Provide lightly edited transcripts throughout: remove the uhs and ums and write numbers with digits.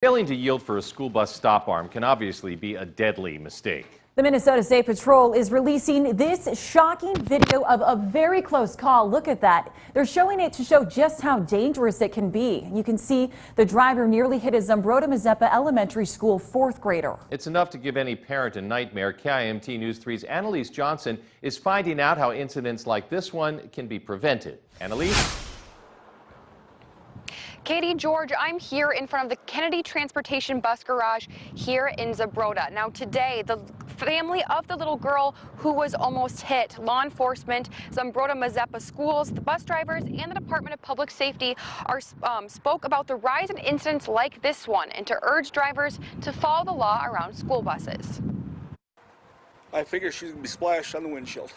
Failing to yield for a school bus stop arm can obviously be a deadly mistake. The Minnesota State Patrol is releasing this shocking video of a very close call. Look at that. They're showing it to show just how dangerous it can be. You can see the driver nearly hit a Zumbrota-Mazeppa Elementary School fourth grader. It's enough to give any parent a nightmare. KIMT News 3's Annalise Johnson is finding out how incidents like this one can be prevented. Annalise? Katie, George, I'm here in front of the Kennedy Transportation Bus Garage here in Zumbrota. Now today, the family of the little girl who was almost hit, law enforcement, Zumbrota-Mazeppa schools, the bus drivers, and the Department of Public Safety spoke about the rise in incidents like this one and to urge drivers to follow the law around school buses. I figure she's going to be splashed on the windshield.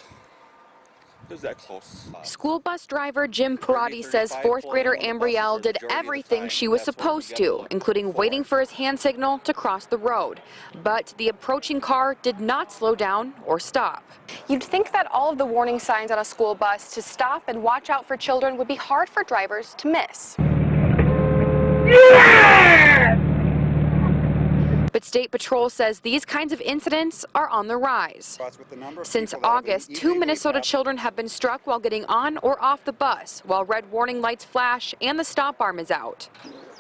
It was that close. School bus driver Jim Perotti says fourth grader Ambrielle did everything she was supposed to, including waiting for his hand signal to cross the road. But the approaching car did not slow down or stop. You'd think that all of the warning signs on a school bus to stop and watch out for children would be hard for drivers to miss. But State Patrol says these kinds of incidents are on the rise. Since August, 2 Minnesota children have been struck while getting on or off the bus, while red warning lights flash and the stop arm is out.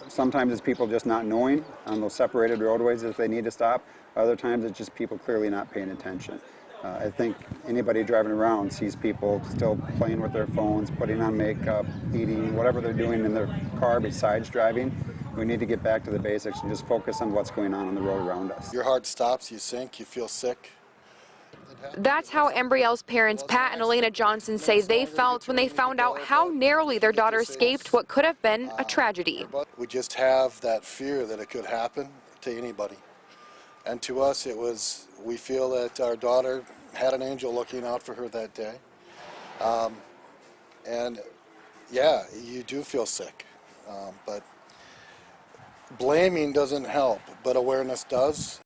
Sometimes it's people just not knowing on those separated roadways if they need to stop. Other times it's just people clearly not paying attention. I think anybody driving around sees people still playing with their phones, putting on makeup, eating, whatever they're doing in their car besides driving. We need to get back to the basics and just focus on what's going on the road around us. Your heart stops, you sink, you feel sick. That's how Ambrielle's parents, Pat and Elena Johnson, say they felt when they found out how narrowly their daughter escaped what could have been a tragedy. We just have that fear that it could happen to anybody. And to us, we feel that our daughter had an angel looking out for her that day. And yeah, you do feel sick, but blaming doesn't help, but awareness does.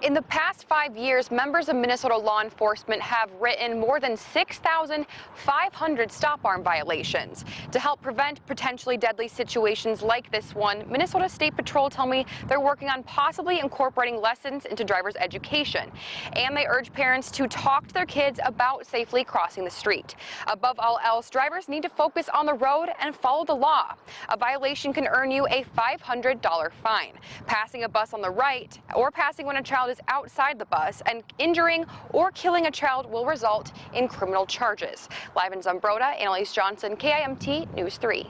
In the past 5 years, members of Minnesota law enforcement have written more than 6,500 stop arm violations. To help prevent potentially deadly situations like this one, Minnesota State Patrol tell me they're working on possibly incorporating lessons into drivers' education. And they urge parents to talk to their kids about safely crossing the street. Above all else, drivers need to focus on the road and follow the law. A violation can earn you a $500 fine. Passing a bus on the right or passing when a child is outside the bus and injuring or killing a child will result in criminal charges. Live in Zumbrota, Annalise Johnson, KIMT News 3.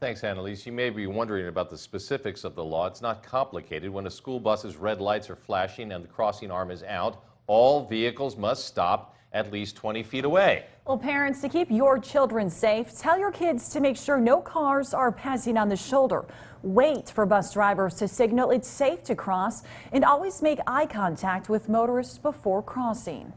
Thanks, Annalise. You may be wondering about the specifics of the law. It's not complicated. When a school bus's red lights are flashing and the crossing arm is out, all vehicles must stop at least 20 feet away. Well, parents, to keep your children safe, tell your kids to make sure no cars are passing on the shoulder. Wait for bus drivers to signal it's safe to cross, and always make eye contact with motorists before crossing.